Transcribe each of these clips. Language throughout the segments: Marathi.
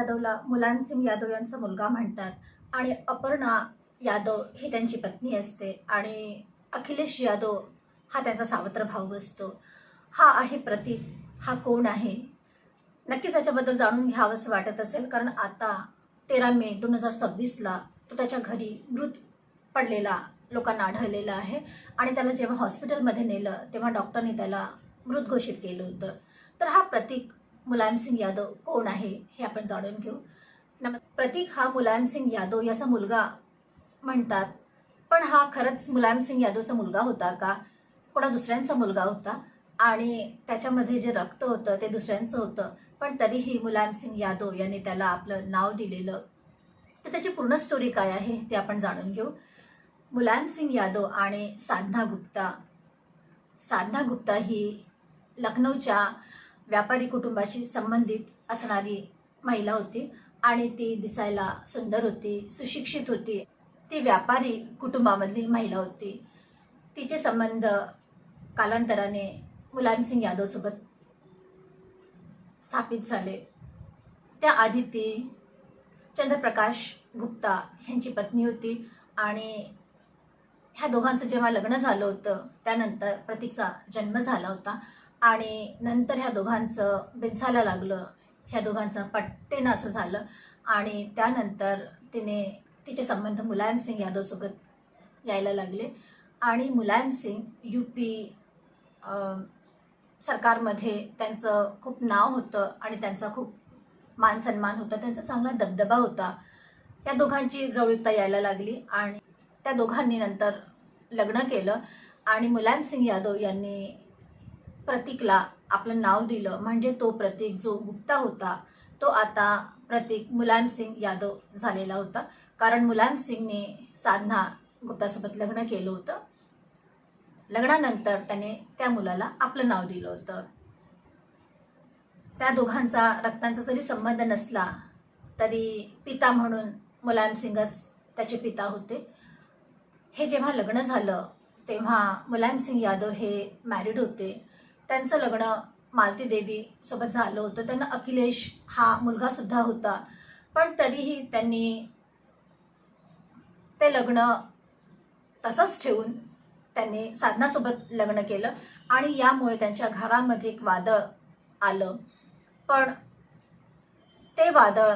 यादवला मुलायमसिंग यादव यांचा मुलगा म्हणतात आणि अपर्णा यादव ही त्यांची पत्नी असते आणि अखिलेश यादव हा त्यांचा सावत्र भाऊ असतो. हा आहे प्रतीक. हा कोण आहे? नक्कीच याच्याबद्दल जाणून घ्यावंसं वाटत असेल, कारण आता 13 मे 2026ला तो त्याच्या घरी मृत पडलेला लोकांना आढळलेला आहे आणि त्याला जेव्हा हॉस्पिटलमध्ये नेलं तेव्हा डॉक्टरने त्याला मृत घोषित केलं होतं. तर हा प्रतीक मुलायमसिंग यादव कोण आहे हे आपण जाणून घेऊ. प्रतीक हा मुलायमसिंग यादव याचा मुलगा म्हणतात, पण हा खरंच मुलायमसिंग यादवचा मुलगा होता का? कोणा दुसऱ्यांचा मुलगा होता आणि त्याच्यामध्ये जे रक्त होतं ते दुसऱ्यांचं होतं, पण तरीही मुलायमसिंग यादव यांनी त्याला आपलं नाव दिलेलं. तर त्याची पूर्ण स्टोरी काय आहे ते आपण जाणून घेऊ. मुलायमसिंग यादव आणि साधना गुप्ता. साधना गुप्ता ही लखनौच्या व्यापारी कुटुंबाशी संबंधित असणारी महिला होती आणि ती दिसायला सुंदर होती, सुशिक्षित होती. ती व्यापारी कुटुंबामधली महिला होती. तिचे संबंध कालांतराने मुलायमसिंग यादवसोबत स्थापित झाले. त्याआधी ती चंद्रप्रकाश गुप्ता यांची पत्नी होती आणि ह्या दोघांचं जेव्हा लग्न झालं होतं त्यानंतर प्रतीकचा जन्म झाला होता आणि नंतर ह्या दोघांचं बिनसायला लागलं. ह्या दोघांचं पट्टेनं असं झालं आणि त्यानंतर तिचे संबंध मुलायमसिंग यादवसोबत यायला लागले आणि मुलायमसिंग UP सरकारमध्ये त्यांचं खूप नाव होतं आणि त्यांचा खूप मान सन्मान होता, त्यांचा चांगला दबदबा होता. या दोघांची जवळीकता यायला लागली आणि त्या दोघांनी नंतर लग्न केलं आणि मुलायमसिंग यादव यांनी प्रतीकला आपलं नाव दिलं. म्हणजे तो प्रतीक जो गुप्ता होता तो आता प्रतीक मुलायमसिंग यादव झालेला होता, कारण मुलायमसिंगने साधना गुप्तासोबत लग्न केलं होतं. लग्नानंतर त्याने त्या मुलाला आपलं नाव दिलं होतं. त्या दोघांचा रक्तांचा जरी संबंध नसला तरी पिता म्हणून मुलायमसिंगच त्याचे पिता होते. हे जेव्हा लग्न झालं तेव्हा मुलायमसिंग यादव हे मॅरिड होते. त्यांचं लग्न मालती देवी सोबत झालं होतं. त्यांना अखिलेश हा मुलगासुद्धा होता, पण तरीही त्यांनी ते लग्न तसंच ठेवून त्यांनी साधनासोबत लग्न केलं आणि यामुळे त्यांच्या घरामध्ये एक वादळ आलं. पण ते वादळ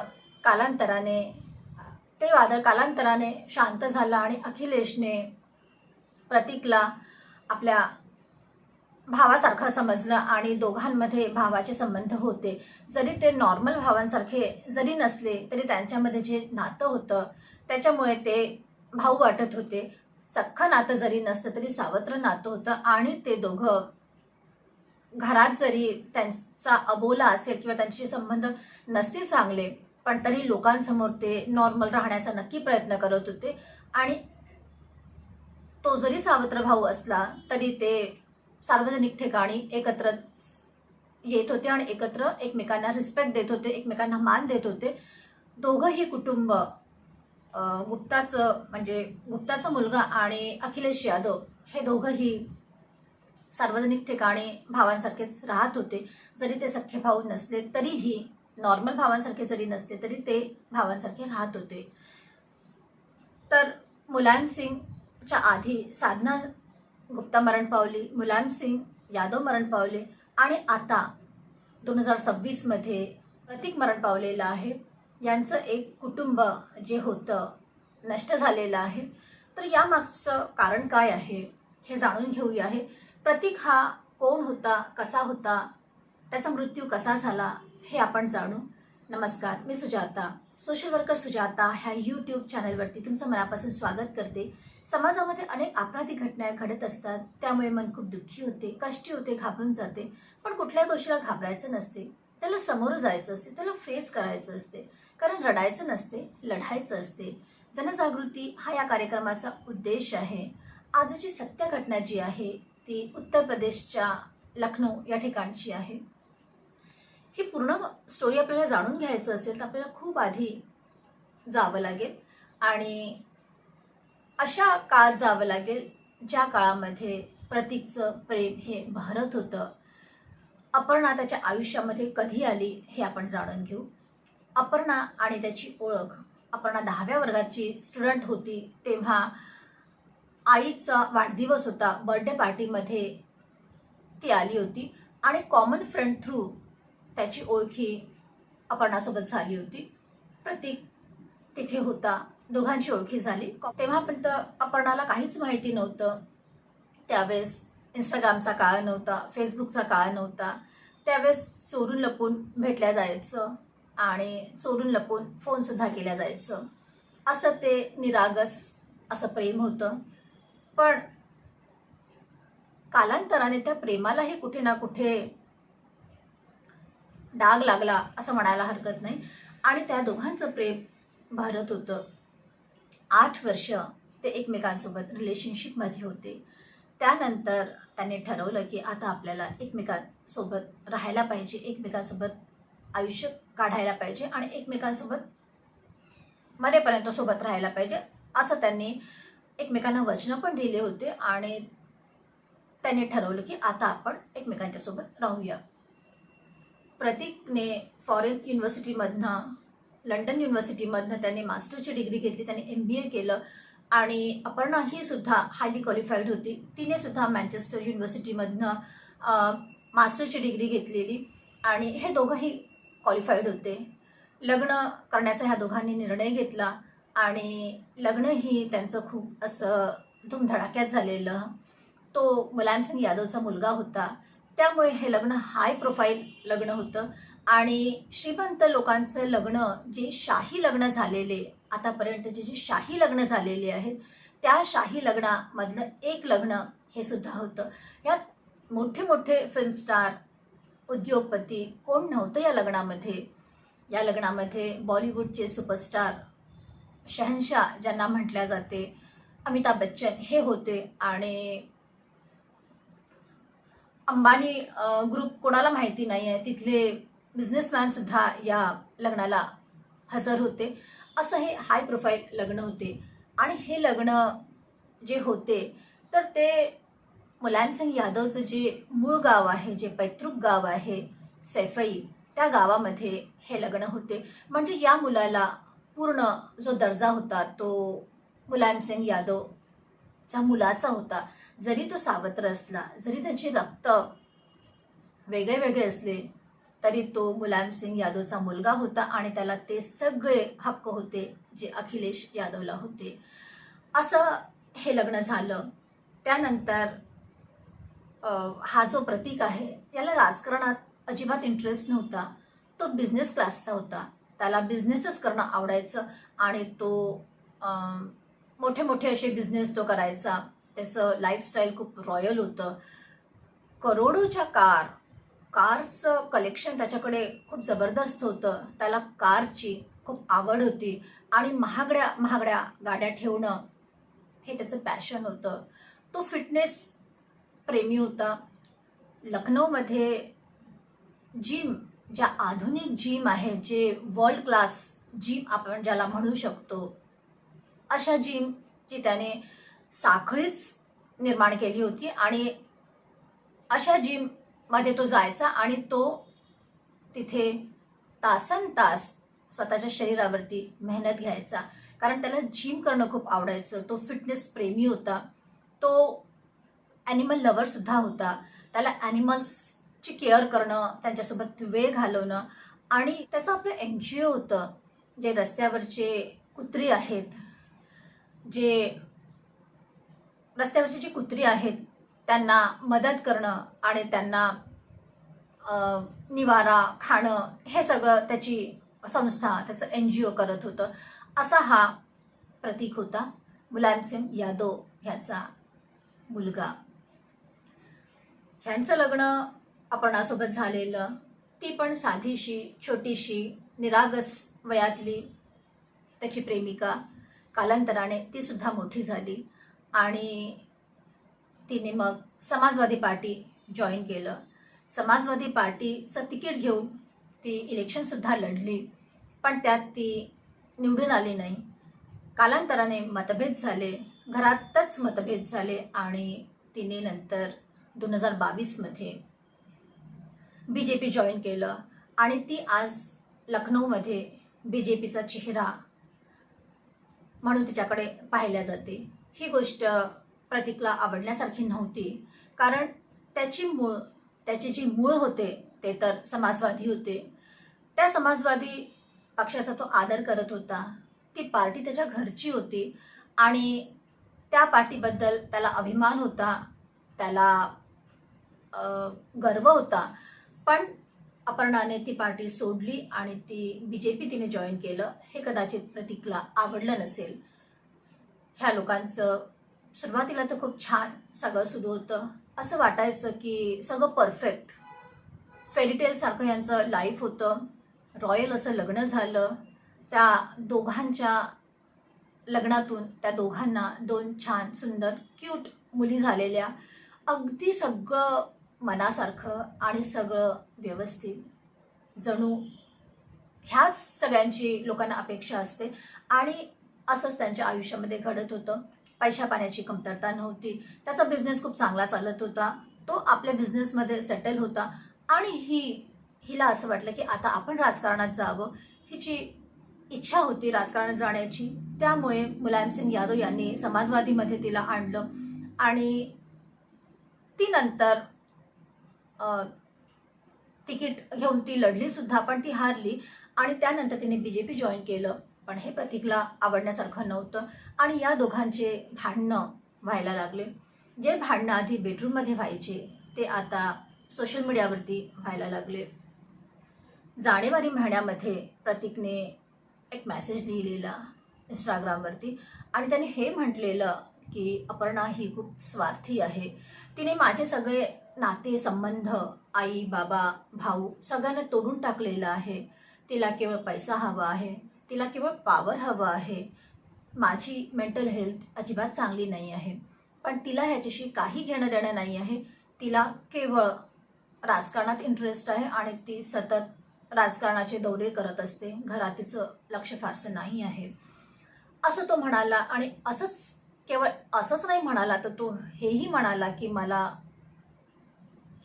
कालांतराने शांत झालं आणि अखिलेशने प्रतीकला आपल्या भावासारखं समजलं आणि दोघांमध्ये भावाचे संबंध होते. जरी ते नॉर्मल भावांसारखे जरी नसले तरी त्यांच्यामध्ये जे नातं होतं त्याच्यामुळे ते भाऊ वाटत होते. सख्खं नातं जरी नसतं तरी सावत्र नातं होतं आणि ते दोघं घरात जरी त्यांचा अबोला असेल किंवा त्यांचे संबंध नसतील चांगले, पण तरी लोकांसमोर ते नॉर्मल राहण्याचा नक्की प्रयत्न करत होते आणि तो जरी सावत्र भाऊ असला तरी ते सार्वजनिक ठिकाणी एकत्र येत होते आणि एकत्र एकमेकांना रिस्पेक्ट देत होते, एकमेकांना मान देत होते. दोघंही कुटुंब गुप्ताचा मुलगा आणि अखिलेश यादव हे दोघंही सार्वजनिक ठिकाणी भावांसारखेच राहत होते. जरी ते सख्खे भाऊ नसले तरीही नॉर्मल भावांसारखे जरी नसले तरी ते भावांसारखे राहत होते. तर मुलायमसिंगच्या आधी साधना गुप्ता मरण पावली, मुलायमसिंग यादव मरण पावले आणि आता 2026मध्ये प्रतीक मरण पावलेलं आहे. यांचं एक कुटुंब जे होतं नष्ट झालेलं आहे. तर यामागचं कारण काय आहे हे जाणून घेऊया. प्रतीक हा कोण होता, कसा होता, त्याचा मृत्यू कसा झाला हे आपण जाणू. नमस्कार, मी सुजाता, सोशल वर्कर सुजाता ह्या YouTube चॅनलवरती तुमचं मनापासून स्वागत करते. समाजामध्ये अनेक आपराधिक घटना घडत असतात, त्यामुळे मन खूप दुःखी होते, कष्टी होते, घाबरून जाते. पण कुठल्याही गोष्टीला घाबरायचं नसते, त्याला समोर जायचं असते, त्याला फेस करायचं असते, कारण रडायचं नसते, लढायचं असते. जनजागृती हा या कार्यक्रमाचा उद्देश आहे. आजची सत्य घटना जी आहे ती उत्तर प्रदेशच्या लखनौ या ठिकाणची आहे. ही पूर्ण स्टोरी आपल्याला जाणून घ्यायचं असेल तर आपल्याला खूप आधी जावं लागेल आणि अशा काळात जावं लागेल ज्या काळामध्ये प्रतीकचं प्रेम हे बहरत होतं. अपर्णा त्याच्या आयुष्यामध्ये कधी आली हे आपण जाणून घेऊ. अपर्णा आणि त्याची ओळख, अपर्णा 10व्या वर्गाची स्टुडंट होती तेव्हा आईचा वाढदिवस होता, बर्थडे पार्टीमध्ये ती आली होती आणि कॉमन फ्रेंड थ्रू त्याची ओळखी अपर्णासोबत झाली होती. प्रतीक तिथे होता, दोघांची ओळखी झाली. तेव्हापर्यंत अपर्णाला काहीच माहिती नव्हतं. त्यावेळेस इंस्टाग्रामचा काळ नव्हता, फेसबुकचा काळ नव्हता. त्यावेळेस चोरून लपून भेटल्या जायचं आणि चोरून लपून फोनसुद्धा केल्या जायचं. असं ते निरागस असं प्रेम होतं. पण कालांतराने त्या प्रेमालाही कुठे ना कुठे डाग लागला असं म्हणायला हरकत नाही आणि त्या दोघांचं प्रेम भारत होतं. 8 वर्ष ते एकमेकांसोबत रिलेशनशिपमध्ये होते. त्यानंतर त्यांनी ठरवलं की आता आपल्याला एकमेकांसोबत राहायला पाहिजे, एकमेकांसोबत आयुष्य काढायला पाहिजे आणि एकमेकांसोबत मरेपर्यंत सोबत राहायला पाहिजे, असं त्यांनी एकमेकांना वचनं पण दिले होते आणि त्यांनी ठरवलं की आता आपण एकमेकांच्या सोबत राहूया. प्रतीकने फॉरेन युनिव्हर्सिटीमधनं, लंडन युनिव्हर्सिटीमधनं त्यांनी मास्टरची डिग्री घेतली, त्यांनी MBA केलं आणि अपर्णा ही सुद्धा हायली क्वालिफाईड होती. तिने सुद्धा मँचेस्टर युनिव्हर्सिटीमधनं मास्टरची डिग्री घेतलेली आणि हे दोघंही क्वालिफाईड होते. लग्न करण्याचा ह्या दोघांनी निर्णय घेतला आणि लग्नही त्यांचं खूप असं धूमधडाक्यात झालेलं. तो मुलायमसिंग यादवचा मुलगा होता, त्यामुळे हे लग्न हाय प्रोफाईल लग्न होतं आणि श्रीमंत लोकांचं लग्न, जे शाही लग्न झालेले आतापर्यंतचे जे शाही लग्न झालेले आहेत, त्या शाही लग्नामधलं एक लग्न हे सुद्धा होतं. यात मोठे मोठे फिल्म स्टार, उद्योगपती कोण नव्हतं या लग्नामध्ये. या लग्नामध्ये बॉलिवूडचे सुपरस्टार, शहनशाह ज्यांना म्हटल्या जाते, अमिताभ बच्चन हे होते आणि अंबानी ग्रुप कोणाला माहिती नाही आहे, तिथले बिझनेसमॅन सुद्धा या लग्नाला हजर होते. असं हे हाय प्रोफाईल लग्न होते आणि हे लग्न जे होते तर ते मुलायमसिंग यादवचं जे मूळ गाव आहे, जे पैतृक गाव आहे सैफई, त्या गावामध्ये हे लग्न होते. म्हणजे या मुलाला पूर्ण जो दर्जा होता तो मुलायमसिंग यादवच्या मुलाचा होता. जरी तो सावत्र असला, जरी त्यांचे रक्त वेगळे वेगळे असले, तरी तो मुलायमसिंग यादवचा मुलगा होता आणि त्याला ते सगळे हक्क होते जे अखिलेश यादवला होते. असं हे लग्न झालं. त्यानंतर हा जो प्रतीक आहे याला राजकारणात अजिबात इंटरेस्ट नव्हता. तो बिझनेस क्लासचा होता, त्याला बिझनेसच करणं आवडायचं आणि तो मोठे मोठे असे बिझनेस तो करायचा. त्याचं लाईफस्टाईल खूप रॉयल होतं. करोडोच्या कार्सचं कलेक्शन त्याच्याकडे खूप जबरदस्त होतं. त्याला कारची खूप आवड होती आणि महागड्या महागड्या गाड्या ठेवणं हे त्याचं पॅशन होतं. तो फिटनेस प्रेमी होता. लखनौमध्ये जिम, ज्या आधुनिक जिम आहे, जे वर्ल्ड क्लास जिम आपण ज्याला म्हणू शकतो, अशा जिमची त्याने साखळीच निर्माण केली होती आणि अशा जिममध्ये तो जायचा आणि तो तिथे तासनतास स्वतःच्या शरीरावरती मेहनत घ्यायचा, कारण त्याला जिम करणं खूप आवडायचं. तो फिटनेस प्रेमी होता. तो ॲनिमल लवर सुद्धा होता. त्याला ॲनिमल्सची केअर करणं, त्यांच्यासोबत वेळ घालवणं आणि त्याचं आपलं NGO होतं, जे रस्त्यावरचे कुत्री आहेत, जे रस्त्यावरची जी कुत्री आहेत त्यांना मदत करणं आणि त्यांना निवारा, खाणं, हे सगळं त्याची संस्था, त्याचं NGO करत होतं. असा हा प्रतीक होता, मुलायमसिंग यादव ह्याचा मुलगा. ह्यांचं लग्न अपर्णासोबत झालेलं. ती पण साधीशी, छोटीशी, निरागस वयातली त्याची प्रेमिका. कालांतराने ती सुद्धा मोठी झाली आणि तिने मग समाजवादी पार्टी जॉईन केलं. समाजवादी पार्टीचं तिकीट घेऊन ती इलेक्शनसुद्धा लढली, पण त्यात ती निवडून आली नाही. कालांतराने मतभेद झाले, घरातच मतभेद झाले आणि तिने नंतर 2022मध्ये BJP जॉईन केलं आणि ती आज लखनौमध्ये BJPचा चेहरा म्हणून तिच्याकडे पाहिल्या जाते. ही गोष्ट प्रतीकला आवडण्यासारखी नव्हती, कारण त्याचे जे मूळ होते ते तर समाजवादी होते. त्या समाजवादी पक्षाचा तो आदर करत होता. ती पार्टी त्याच्या घरची होती आणि त्या पार्टीबद्दल त्याला अभिमान होता, त्याला गर्व होता. पण अपर्णाने ती पार्टी सोडली आणि ती BJP तिने जॉईन केलं. हे कदाचित प्रतीकला आवडलं नसेल. ह्या लोकांचं सुरुवातीला तर खूप छान सगळं सुरू होतं. असं वाटायचं की सगळं परफेक्ट फेरीटेल सारखं यांचं लाईफ होतं. रॉयल असं लग्न झालं. त्या दोघांच्या लग्नातून त्या दोघांना 2 छान सुंदर क्यूट मुली झालेल्या. अगदी सगळं मनासारखं आणि सगळं व्यवस्थित. जणू ह्याच सगळ्यांची लोकांना अपेक्षा असते आणि असंच त्यांच्या आयुष्यामध्ये घडत होतं. पैशा पाण्याची कमतरता नव्हती. त्याचा बिझनेस खूप चांगला चालत होता. तो आपल्या बिझनेसमध्ये सेटल होता आणि हिला असं वाटलं की आता आपण राजकारणात जावं. हिची इच्छा होती राजकारणात जाण्याची. त्यामुळे मुलायमसिंग यादव यांनी समाजवादीमध्ये तिला आणलं आणि ती नंतर तिकीट घेऊन ती लढली सुद्धा, पण ती हारली आणि त्यानंतर तिने BJP जॉईन केलं. पण हे प्रतीकला आवडण्यासारखं नव्हतं आणि या दोघांचे भांडणं व्हायला लागले. जे भांडणं आधी बेडरूममध्ये व्हायचे ते आता सोशल मीडियावरती व्हायला लागले. जानेवारी महिन्यामध्ये प्रतीकने एक मेसेज लिहिलेला इंस्टाग्रामवरती आणि त्याने हे म्हटलेलं की अपर्णा ही खूप स्वार्थी आहे. तिने माझे सगळे नाते संबंध, आई बाबा भाऊ सगळ्यांना तोडून टाकलेलं आहे. तिला केवळ पैसा हवा आहे, तिला केवळ पॉवर हवं आहे. माझी मेंटल हेल्थ अजिबात चांगली नाही आहे, पण तिला ह्याच्याशी काही घेणं देणं नाही आहे. तिला केवळ राजकारणात इंटरेस्ट आहे आणि ती सतत राजकारणाचे दौरे करत असते. घरात तिचं लक्ष फारसं नाही आहे असं तो म्हणाला. आणि केवळ असंच नाही म्हणाला, तर तो हेही म्हणाला की मला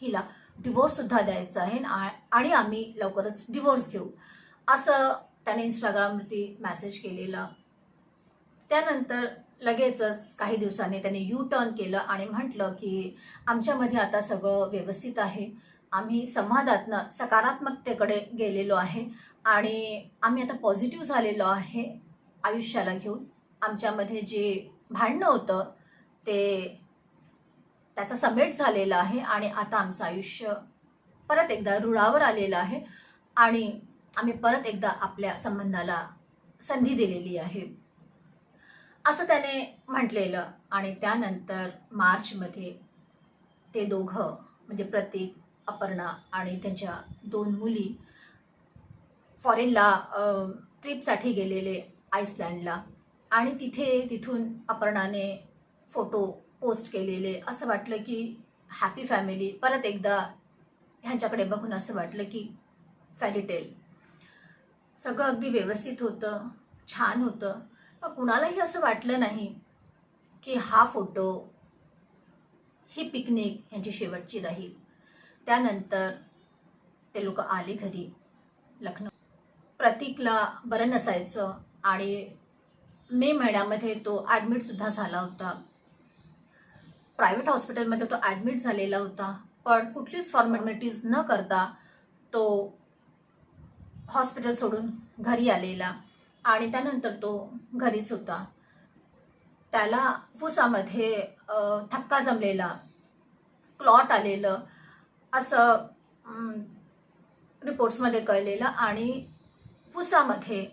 हिला डिवोर्स सुद्धा द्यायचा आहे आणि आम्ही लवकरच डिवोर्स घेऊ, असं त्याने इंस्टाग्रामवरती मेसेज केलेला. त्यानंतर लगेचच काही दिवसांनी त्याने टर्न केलं आणि म्हटलं की आमच्यामध्ये आता सगळं व्यवस्थित आहे. आम्ही संवादातनं सकारात्मकतेकडे गेलेलो आहे आणि आम्ही आता पॉझिटिव्ह झालेलो आहे आयुष्याला घेऊन. आमच्यामध्ये जे भांडणं होतं त्याचा समेट झालेला आहे आणि आता आमचं आयुष्य परत एकदा रुळावर आलेलं आहे आणि आम्ही परत एकदा आपल्या संबंधाला संधी दिलेली आहे, असं त्याने म्हटलेलं. आणि त्यानंतर मार्चमध्ये ते दोघं म्हणजे प्रतीक, अपर्णा आणि त्यांच्या 2 मुली फॉरेनला ट्रिपसाठी गेलेले आईसलँडला. आणि तिथून अपर्णाने फोटो पोस्ट केलेले. असं वाटलं की हॅपी फॅमिली. परत एकदा ह्यांच्याकडे बघून असं वाटलं की फॅरीटेल. सगळं अगदी व्यवस्थित होतं, छान होतं. पण कुणालाही असं वाटलं नाही की हा फोटो, ही पिकनिक ह्यांची शेवटची राहील. त्यानंतर ते लोक आले घरी लखनौ. प्रतीकला बरं नसायचं आणि मे महिन्यामध्ये तो ॲडमिटसुद्धा झाला होता. प्रायव्हेट हॉस्पिटलमध्ये तो ॲडमिट झालेला होता. पण कुठलीच फॉर्मॅलिटीज न करता तो हॉस्पिटल सोडून घरी आलेला आणि त्यानंतर तो घरीच होता. त्याला फुफ्फुसामध्ये थक्का जमलेला, क्लॉट आलेलं असं रिपोर्ट्समध्ये कळलेलं आणि फुफ्फुसामध्ये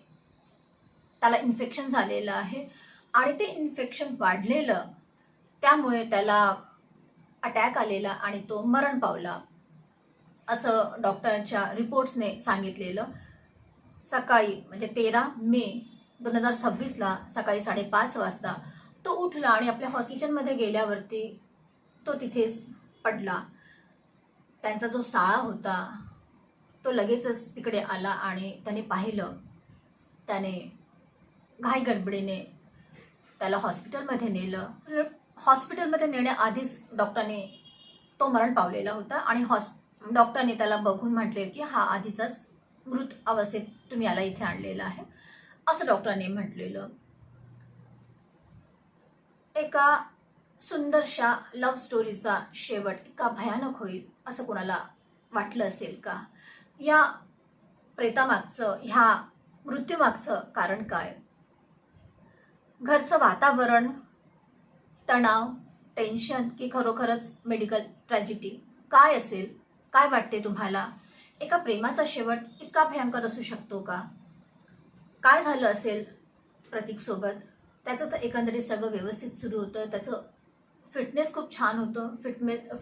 त्याला इन्फेक्शन झालेलं आहे आणि ते इन्फेक्शन वाढलेलं, त्यामुळे त्याला अटॅक आलेला आणि तो मरण पावला, असं डॉक्टरांच्या रिपोर्ट्सने सांगितलेलं. सकाळी म्हणजे 13 मे 2026ला सकाळी 5:30 वाजता तो उठला आणि आपल्या किचनमध्ये गेल्यावरती तो तिथेच पडला. त्यांचा जो साळा होता तो लगेचच तिकडे आला आणि त्याने पाहिलं. त्याने घाई गडबडीने त्याला हॉस्पिटलमध्ये नेलं. हॉस्पिटलमध्ये नेण्याआधीच डॉक्टरने तो मरण पावलेला होता आणि डॉक्टरने त्याला बघून म्हटले की हा आधीचाच मृत अवस्थेत तुम्ही याला इथे आणलेलं आहे असं डॉक्टरांनी म्हटलेलं. एका सुंदरशा लव्ह स्टोरीचा शेवट इतका भयानक होईल असं कोणाला वाटलं असेल का? या प्रेतामागचं, ह्या मृत्यूमागचं कारण काय? घरचं वातावरण, तणाव, टेन्शन की खरोखरच मेडिकल ट्रॅजेडी काय असेल? काय वाटते तुम्हाला? एका प्रेमाचा शेवट इतका भयंकर असू शकतो का? काय झालं असेल प्रतीकसोबत? त्याचं तर एकंदरीत सगळं व्यवस्थित सुरू होतं. त्याचं फिटनेस खूप छान होतं.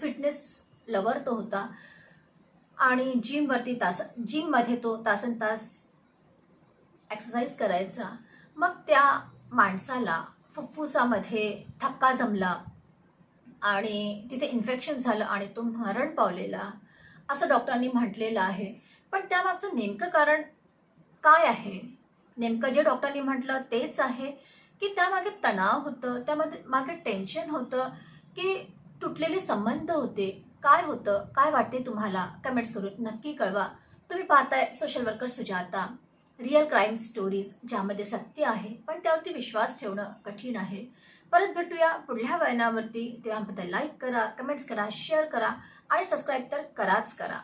फिटनेस लवर तो होता आणि जिममध्ये तो तासनतास एक्सरसाइज करायचा. मग त्या माणसाला फुफ्फुसामध्ये थक्का जमला आणि तिथे इन्फेक्शन झालं आणि तो मरण पावलेला असं डॉक्टरांनी म्हटलेलं आहे. पण त्यामागचं नेमकं कारण काय आहे? नेमकं जे डॉक्टरांनी म्हटलं तेच आहे की त्यामागे तणाव होतं, त्यामध्ये मागे टेन्शन होतं की तुटलेले संबंध होते? काय होतं? काय वाटते तुम्हाला? कमेंट्स करून नक्की कळवा. तुम्ही पाहताय social worker Sujata, real crime stories ज्यामध्ये सत्य आहे पण त्यावरती विश्वास ठेवणं कठीण आहे. परत भेटूया पुढल्या वळणावरती. तेव्हा लाईक करा, कमेंट्स करा, शेअर करा आणि सबस्क्राईब तर कराच करा.